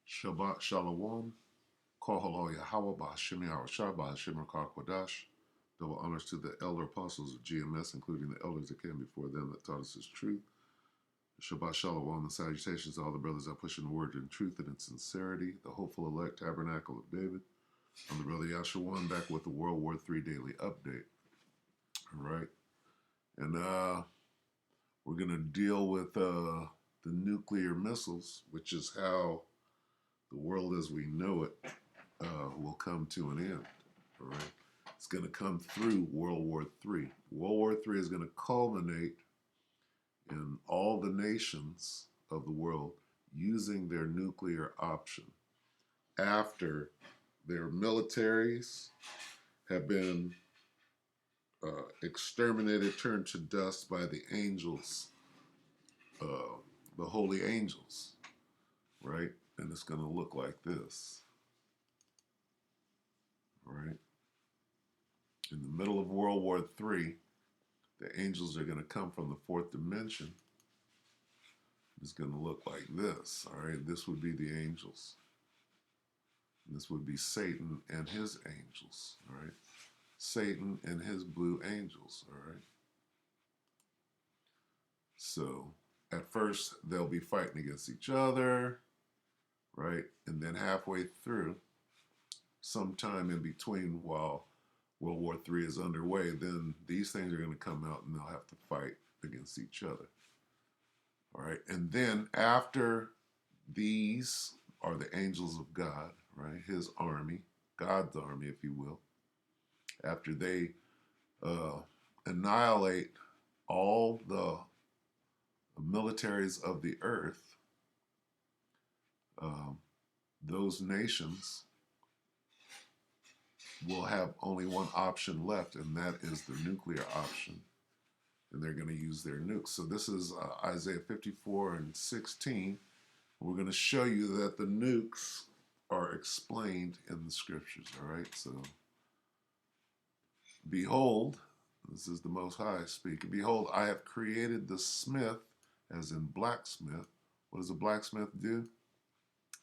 Shabbat Shalom. Kol Halo Yahweh Ba'Hashem Yahushua Ba'Hashem Rakar Kodash. Double honors to the elder apostles of GMS, including the elders that came before them that taught us His truth. Shabbat Shalom and salutations to all the brothers that push in the word in truth and in sincerity. The hopeful elect tabernacle of David. I'm the brother Yashawan back with the World War III Daily Update. All right. And we're going to deal with the nuclear missiles, which is how the world as we know it will come to an end. All right. It's going to come through World War III. World War III is going to culminate in all the nations of the world using their nuclear option after their militaries have been exterminated, turned to dust by the angels, the holy angels, right? And it's going to look like this, right? In the middle of World War III, the angels are going to come from the fourth dimension. It's going to look like this, all right? This would be the angels. This would be Satan and his angels, all right? Satan and his blue angels, all right? So at first, they'll be fighting against each other, right? And then halfway through, sometime in between while World War III is underway, then these things are going to come out and they'll have to fight against each other. All right. And then after these are the angels of God, right? His army, God's army, if you will. After they annihilate all the militaries of the earth, those nations will have only one option left, and that is the nuclear option. And they're going to use their nukes. So this is Isaiah 54 and 16. We're going to show you that the nukes are explained in the scriptures, all right? So, behold, this is the Most High speaking. Behold, I have created the smith, as in blacksmith. What does a blacksmith do?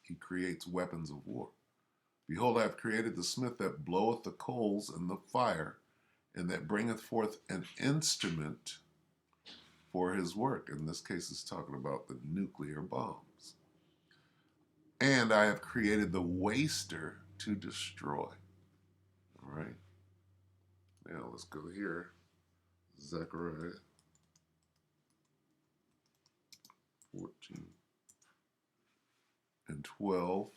He creates weapons of war. Behold, I have created the smith that bloweth the coals in the fire, and that bringeth forth an instrument for his work. In this case, it's talking about the nuclear bombs. And I have created the waster to destroy. All right. Now let's go here. Zechariah 14 and 12.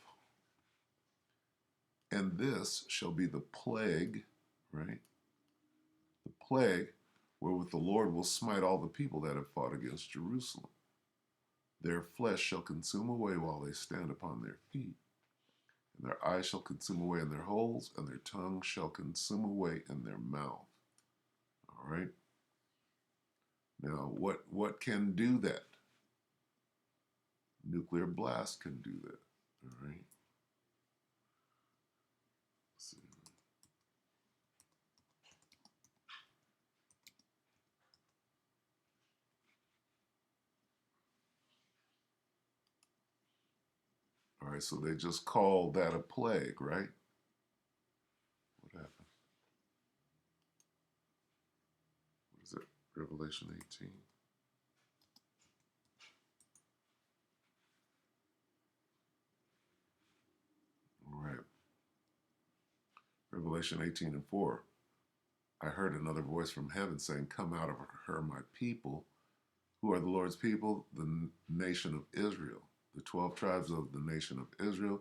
And this shall be the plague, right? The plague wherewith the Lord will smite all the people that have fought against Jerusalem. Their flesh shall consume away while they stand upon their feet, and their eyes shall consume away in their holes, and their tongue shall consume away in their mouth. All right? Now, what can do that? Nuclear blast can do that. All right? Let's see. All right, so they just called that a plague, right? What happened? What is it? Revelation 18. All right. Revelation 18 and 4. I heard another voice from heaven saying, Come out of her, my people. Who are the Lord's people? The nation of Israel. The 12 tribes of the nation of Israel,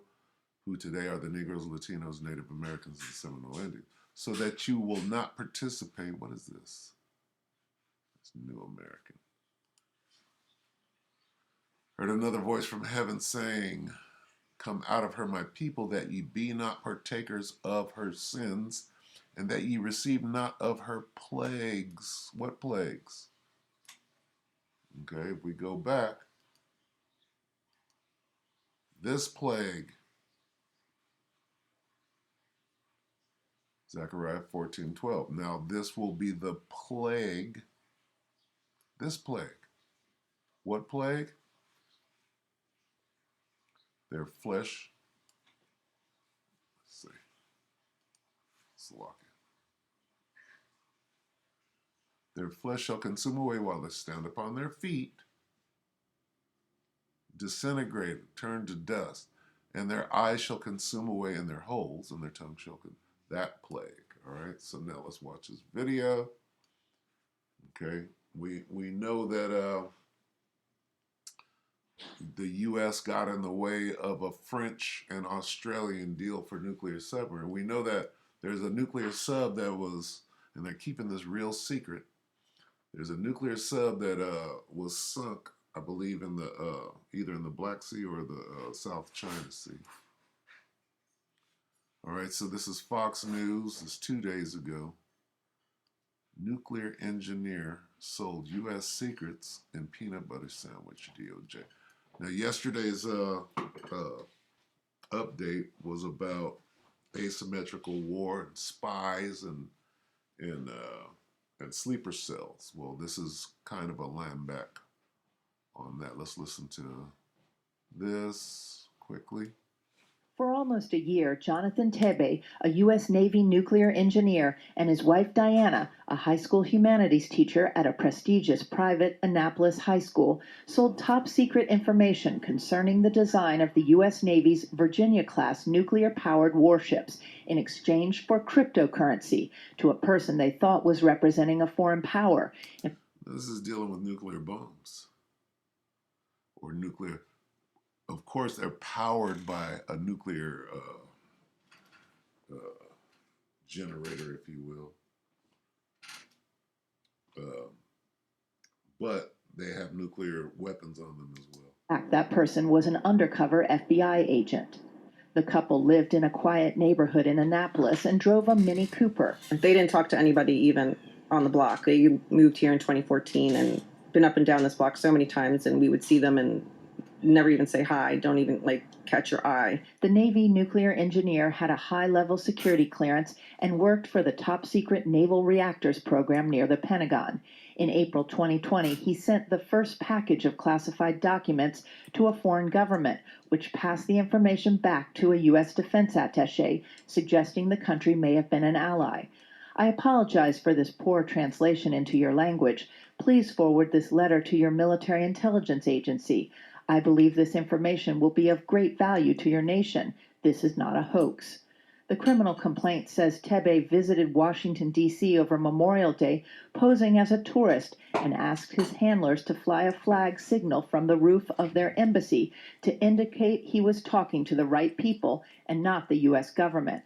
who today are the Negroes, Latinos, Native Americans, and Seminole Indians. So that you will not participate. What is this? It's New American. Heard another voice from heaven saying, Come out of her, my people, that ye be not partakers of her sins, and that ye receive not of her plagues. What plagues? Okay, if we go back, this plague, Zechariah 14:12. Now this will be the plague, this plague. What plague? Their flesh, let's see, Slovakia. Their flesh shall consume away while they stand upon their feet, disintegrated, turned to dust, and their eyes shall consume away in their holes, and their tongue shall that plague. All right, so now let's watch this video. Okay, we know that the U.S. got in the way of a French and Australian deal for nuclear submarine. We know that there's a nuclear sub that was, and they're keeping this real secret. There's a nuclear sub that was sunk, I believe, in the either in the Black Sea or the South China Sea. All right, so this is Fox News. It's 2 days ago. Nuclear engineer sold U.S. secrets in peanut butter sandwich, DOJ. Now, yesterday's update was about asymmetrical war and spies and sleeper cells. Well, this is kind of a line back on that. Let's listen to this quickly. For almost a year, Jonathan Tebe, a U.S. Navy nuclear engineer, and his wife Diana, a high school humanities teacher at a prestigious private Annapolis high school, sold top-secret information concerning the design of the U.S. Navy's Virginia-class nuclear-powered warships in exchange for cryptocurrency to a person they thought was representing a foreign power. This is dealing with nuclear bombs or nuclear. Of course, they're powered by a nuclear generator, if you will. But they have nuclear weapons on them as well. That person was an undercover FBI agent. The couple lived in a quiet neighborhood in Annapolis and drove a Mini Cooper. They didn't talk to anybody even on the block. They moved here in 2014 and been up and down this block so many times, and we would see them and never even say hi, don't even catch your eye. The Navy nuclear engineer had a high-level security clearance and worked for the top-secret Naval Reactors program near the Pentagon. In April 2020, he sent the first package of classified documents to a foreign government, which passed the information back to a U.S. defense attaché, suggesting the country may have been an ally. I apologize for this poor translation into your language. Please forward this letter to your military intelligence agency. I believe this information will be of great value to your nation. This is not a hoax. The criminal complaint says Tebe visited Washington, D.C. over Memorial Day, posing as a tourist, and asked his handlers to fly a flag signal from the roof of their embassy to indicate he was talking to the right people and not the U.S. government.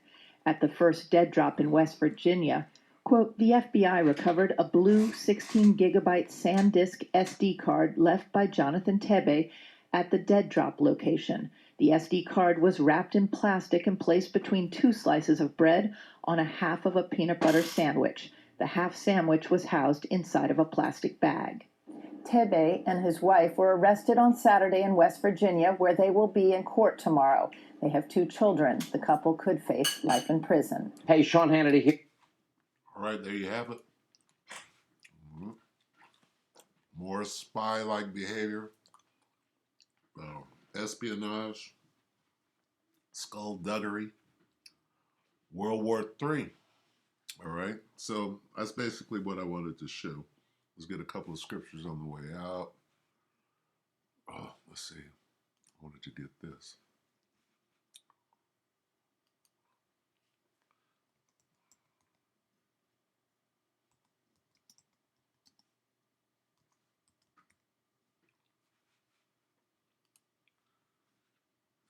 At the first dead drop in West Virginia, quote, the FBI recovered a blue 16-gigabyte SanDisk SD card left by Jonathan Tebe at the dead drop location. The SD card was wrapped in plastic and placed between 2 slices of bread on a half of a peanut butter sandwich. The half sandwich was housed inside of a plastic bag. Tebe and his wife were arrested on Saturday in West Virginia, where they will be in court tomorrow. They have 2 children. The couple could face life in prison. Hey, Sean Hannity here. All right, there you have it. More spy-like behavior. Espionage, skullduggery, World War III. All right, so that's basically what I wanted to show. Let's get a couple of scriptures on the way out. Let's see. I wanted to get this.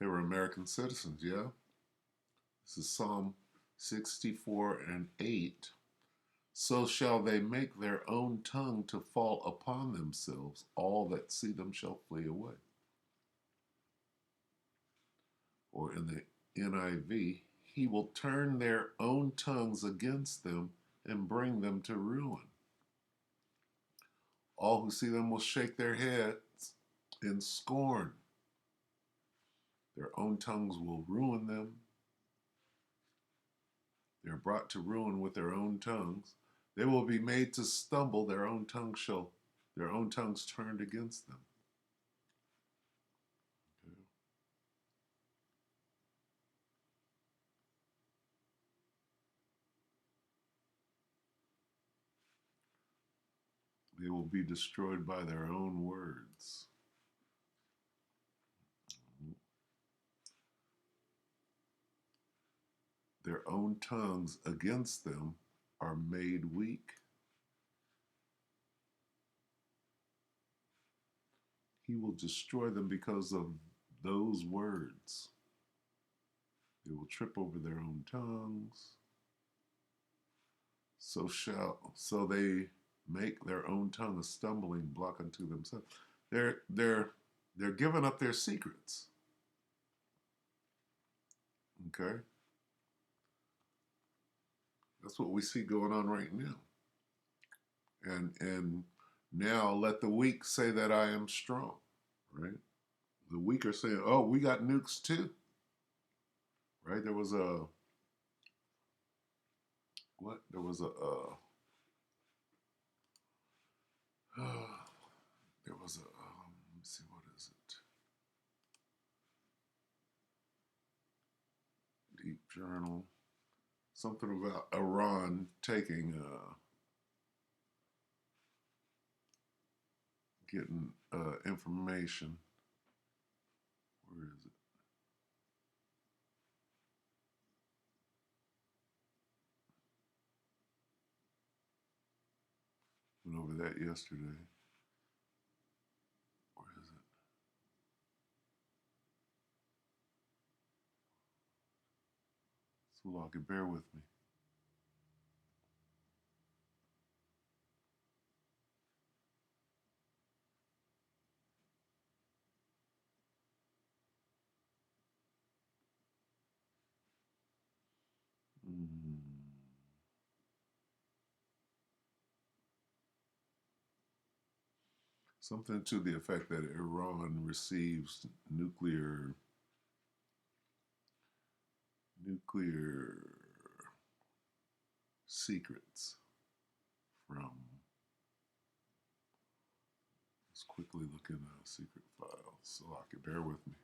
They were American citizens, yeah? This is Psalm 64:8. So shall they make their own tongue to fall upon themselves. All that see them shall flee away. Or in the NIV, he will turn their own tongues against them and bring them to ruin. All who see them will shake their heads in scorn. Their own tongues will ruin them. They're brought to ruin with their own tongues. They will be made to stumble. Their own tongues turned against them. They will be destroyed by their own words. Their own tongues against them are made weak. He will destroy them because of those words. They will trip over their own tongues. So they make their own tongue a stumbling block unto themselves. They're giving up their secrets. Okay? That's what we see going on right now. And now let the weak say that I am strong, right? The weak are saying, "Oh, we got nukes too." Right? There was a what? There was a there was a let me see, what is it? Deep Journal. Something about Iran taking getting information. Where is it? Went over that yesterday. Where is it? So long, bear with me. Mm. Something to the effect that Iran receives nuclear secrets from. Let's quickly look in a secret file. So I can bear with me.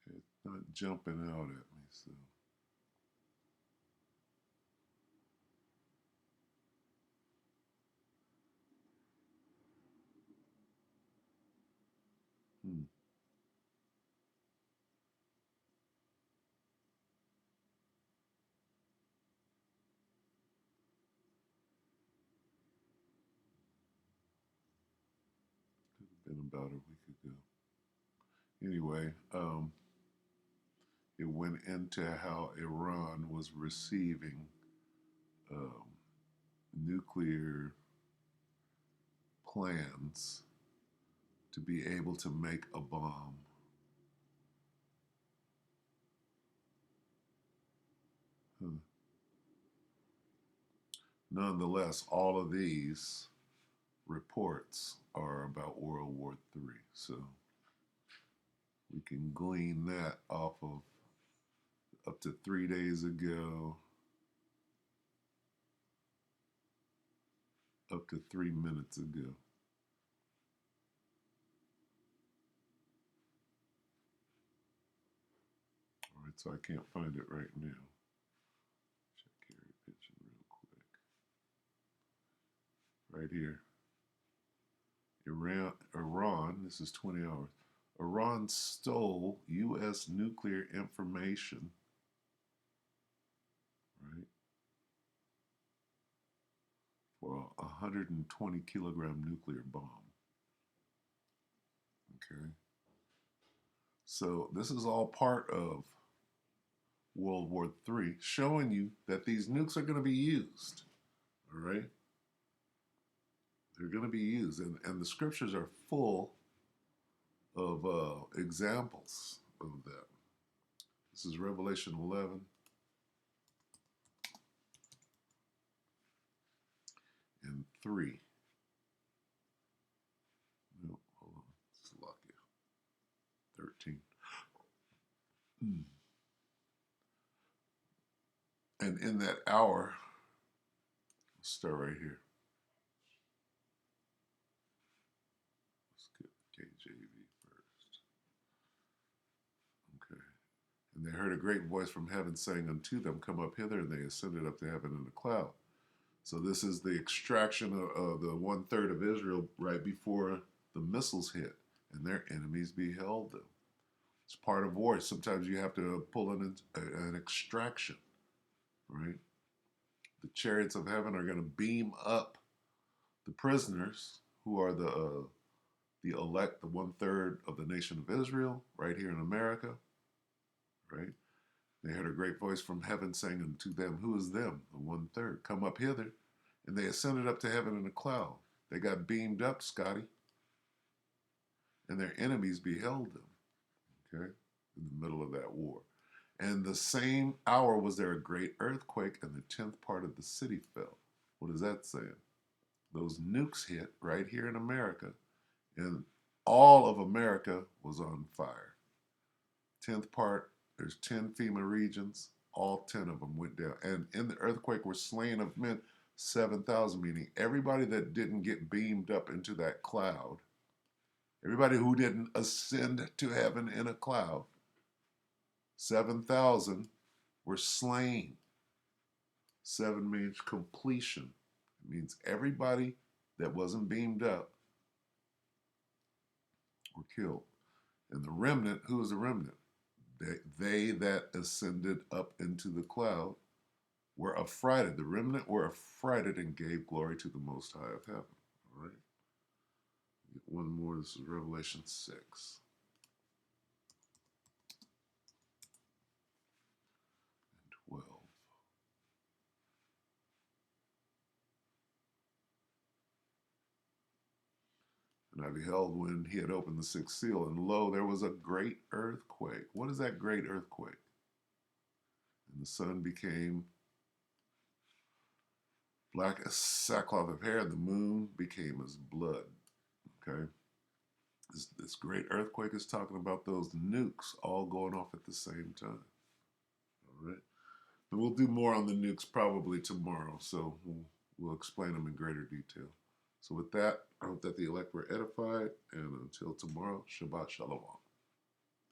Okay, it's not jumping out at me, so. Hmm. Could have been about a week ago. Anyway, it went into how Iran was receiving um, nuclear plans to be able to make a bomb. Huh. Nonetheless, all of these reports are about World War III, so we can glean that off of up to 3 days ago, up to 3 minutes ago. All right, so I can't find it right now. Check carrier pigeon real quick. Right here. Iran, this is 20 hours. Iran stole U.S. nuclear information, right, for a 120 kilogram nuclear bomb. Okay. So this is all part of World War III, showing you that these nukes are going to be used. All right? They're going to be used. And the scriptures are full of examples of that. This is Revelation 11. 3. No, hold on. Slovakia. 13. And in that hour, let's start right here. Let's get KJV first. Okay. And they heard a great voice from heaven saying unto them, Come up hither, and they ascended up to heaven in a cloud. So this is the extraction of the 1/3 of Israel right before the missiles hit, and their enemies beheld them. It's part of war. Sometimes you have to pull in an extraction, right? The chariots of heaven are going to beam up the prisoners who are the elect, the 1/3 of the nation of Israel, right here in America, right? They heard a great voice from heaven saying unto them, Who is them? The 1/3. Come up hither. And they ascended up to heaven in a cloud. They got beamed up, Scotty. And their enemies beheld them, okay, in the middle of that war. And the same hour was there a great earthquake, and the 10th part of the city fell. What is that saying? Those nukes hit right here in America, and all of America was on fire. 10th part, there's 10 FEMA regions, all 10 of them went down. And in the earthquake were slain of men 7,000, meaning everybody that didn't get beamed up into that cloud, everybody who didn't ascend to heaven in a cloud, 7,000 were slain. 7 means completion. It means everybody that wasn't beamed up were killed. And the remnant, who is the remnant? They that ascended up into the cloud were affrighted. The remnant were affrighted and gave glory to the Most High of heaven. All right. Get one more. This is Revelation 6. And 12. And I beheld when he had opened the sixth seal, and lo, there was a great earthquake. What is that great earthquake? And the sun became black as sackcloth of hair, and the moon became as blood. Okay? This great earthquake is talking about those nukes all going off at the same time. All right? And we'll do more on the nukes probably tomorrow, so we'll explain them in greater detail. So with that, I hope that the elect were edified, and until tomorrow, Shabbat Shalom.